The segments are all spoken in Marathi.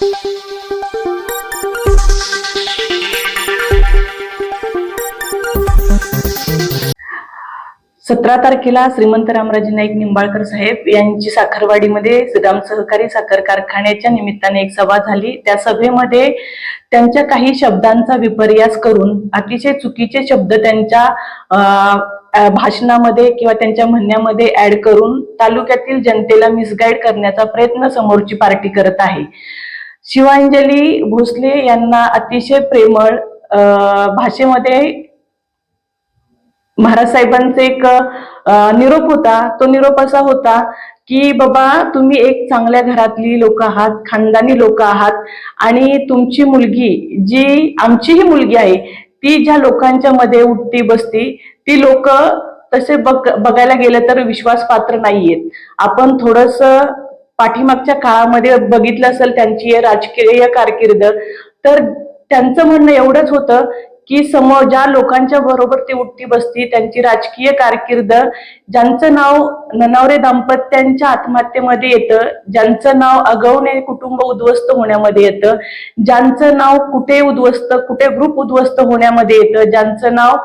17 तारखेला श्रीमंत रामराजे नाईक निंबाळकर साहेब यांची साखरवाडीमध्ये श्रीराम सहकारी साखर कारखान्याच्या निमित्ताने एक सभा झाली। त्या सभेमध्ये त्यांच्या काही शब्दांचा विपर्यास करून अतिशय चुकीचे शब्द त्यांच्या भाषणामध्ये किंवा त्यांच्या म्हणण्यामध्ये ऍड करून तालुक्यातील जनतेला मिसगाईड करण्याचा प्रयत्न समोरची पार्टी करत आहे। शिवांजली भोसले यांना अतिशय प्रेमळ भाषेमध्ये महाराज साहेबांचा एक निरोप होता। तो निरोप असा होता की बाबा तुम्ही एक चांगल्या घरातली लोक आहात, खानदानी लोक आहात आणि तुमची मुलगी जी आमचीही मुलगी आहे ती ज्या लोकांच्या मध्ये उठती बसती ती लोक तसे बघायला गेलं तर विश्वासपात्र नाहीयेत। आपण थोडस पाठीमागच्या काळामध्ये बघितलं असेल त्यांची राजकीय कारकीर्द, तर त्यांचं म्हणणं एवढंच होतं की समोर ज्या लोकांच्या बरोबर ती उठती बसती त्यांची राजकीय कारकीर्द, ज्यांचं नाव ननावरे दाम्पत्यांच्या आत्महत्येमध्ये येतं, ज्यांचं नाव अगवणे कुटुंब उद्ध्वस्त होण्यामध्ये येतं, ज्यांचं नाव कुठे ग्रुप उद्ध्वस्त होण्यामध्ये येतं, ज्यांचं नाव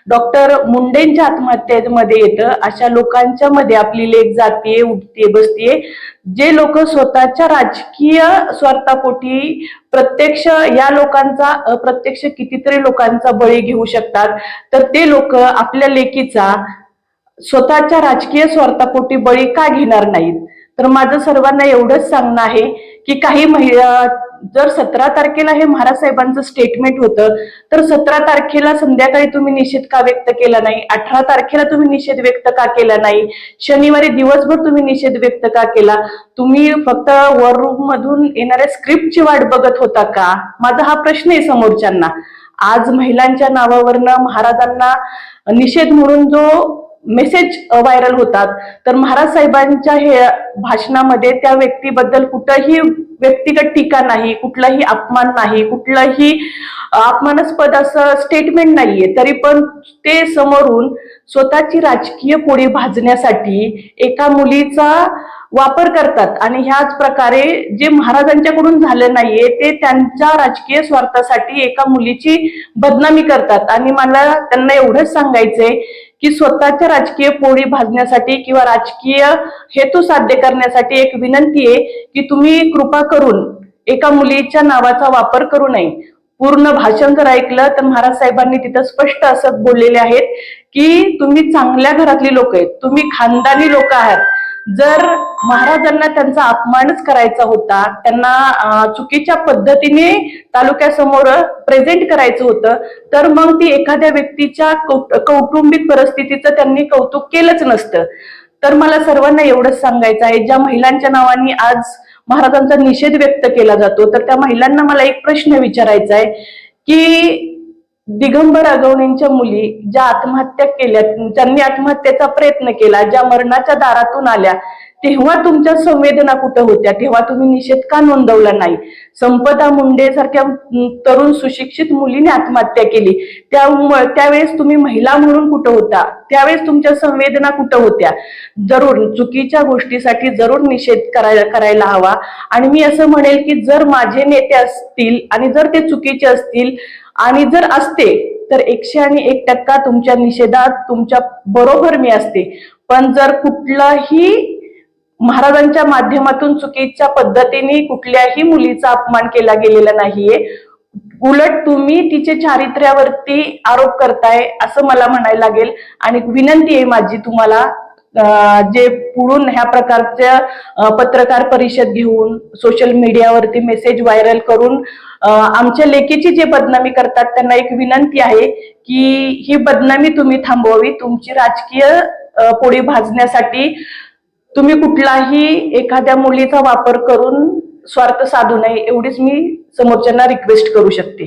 डॉक्टर मुंडेंच्या आत्महत्येमध्ये येतं, अशा लोकांच्या मध्ये आपली लेक जातीये, उठतीये, बसतीये। जे लोक स्वतःच्या राजकीय स्वार्थापोटी प्रत्यक्ष या लोकांचा अप्रत्यक्ष कितीतरी लोकांचा बळी घेऊ शकतात, तर ते लोक आपल्या लेकीचा स्वतःच्या राजकीय स्वार्थापोटी बळी का घेणार नाहीत? तर माझं सर्वांना एवढंच सांगणं आहे की काही महिला जर 17 तारखेला हे महाराज साहेबांचं स्टेटमेंट होतं, तर 17 तारखेला संध्याकाळी तुम्ही निषेध का व्यक्त केला नाही? 18 तारखेला तुम्ही निषेध व्यक्त का केला नाही? शनिवारी दिवसभर तुम्ही निषेध व्यक्त का केला? तुम्ही फक्त वर रूम मधून येणाऱ्या स्क्रिप्टची वाट बघत होता का? माझा हा प्रश्न आहे समोरच्यांना। आज महिलांच्या नावावरनं महाराजांना निषेध म्हणून जो मेसेज व्हायरल होतात, तर महाराज साहेबांच्या हे भाषणामध्ये त्या व्यक्तीबद्दल कुठंही व्यक्तिगत टीका नाही, कुठलाही अपमान नाही, कुठलाही अपमानास्पद असं स्टेटमेंट नाहीये, तरी पण ते समोरून स्वतःची राजकीय पोळी भाजण्यासाठी एका मुलीचा वापर करतात आणि ह्याच प्रकारे जे महाराजांच्याकडून झालं नाहीये ते त्यांच्या राजकीय स्वार्थासाठी एका मुलीची बदनामी करतात। आणि मला त्यांना एवढंच सांगायचंय की स्वतःच्या राजकीय पोळी भाजण्यासाठी किंवा राजकीय हेतू साध्य करण्यासाठी एक विनंती आहे की तुम्ही कृपा करून एका मुलीच्या नावाचा वापर करू नये। पूर्ण भाषण जर ऐकलं तर महाराज साहेबांनी तिथं स्पष्ट असं बोललेले आहेत की तुम्ही चांगल्या घरातली लोक आहेत, तुम्ही खानदानी लोक आहात। जर महाराजांना त्यांचा अपमानच करायचा होता, त्यांना चुकीच्या पद्धतीने तालुक्यासमोर प्रेझेंट करायचं होतं, तर मग ती एखाद्या व्यक्तीच्या कौटुंबिक परिस्थितीचं त्यांनी कौतुक केलंच नसतं। तर मला सर्वांना एवढंच सांगायचं आहे, ज्या महिलांच्या नावाने आज महाराजांचा निषेध व्यक्त केला जातो, तर त्या महिलांना मला एक प्रश्न विचारायचा आहे की दिगंबर अगवणेंच्या मुली ज्या आत्महत्या केल्या, ज्यांनी आत्महत्येचा प्रयत्न केला, ज्या मरणाच्या दारातून आल्या, तेव्हा तुमच्या संवेदना कुठं होत्या? तेव्हा तुम्ही निषेध का नोंदवला नाही? संपदा मुंडे सारख्या तरुण सुशिक्षित मुलीने आत्महत्या केली, त्यावेळेस तुम्ही महिला म्हणून कुठं होता? त्यावेळेस तुमच्या संवेदना कुठं होत्या? जरूर चुकीच्या गोष्टीसाठी जरूर निषेध करायला हवा। आणि मी असं म्हणेल की जर माझे नेते असतील आणि जर ते चुकीचे असतील आणि जर असते तर 101% तुमच्या निषेधात तुमच्या बरोबर मी असते। पण जर कुठलाही महाराजांच्या माध्यमातून चुकीच्या पद्धतीने कुठल्याही मुलीचा अपमान केला गेलेला नाहीये, उलट तुम्ही तिचे चारित्र्यावरती आरोप करताय असं मला म्हणायला लागेल। आणि विनंती आहे माझी तुम्हाला, जे पुढून ह्या प्रकारच्या पत्रकार परिषद घेऊन सोशल मीडियावरती मेसेज व्हायरल करून आमच्या लेकीची जे बदनामी करतात, त्यांना एक विनंती आहे की ही बदनामी तुम्ही थांबवावी। तुमची राजकीय पोळी भाजण्यासाठी तुम्ही कुठलाही एखाद्या मुलीचा वापर करून स्वार्थ साधू नये, एवढीच मी समोरच्यांना रिक्वेस्ट करू शकते।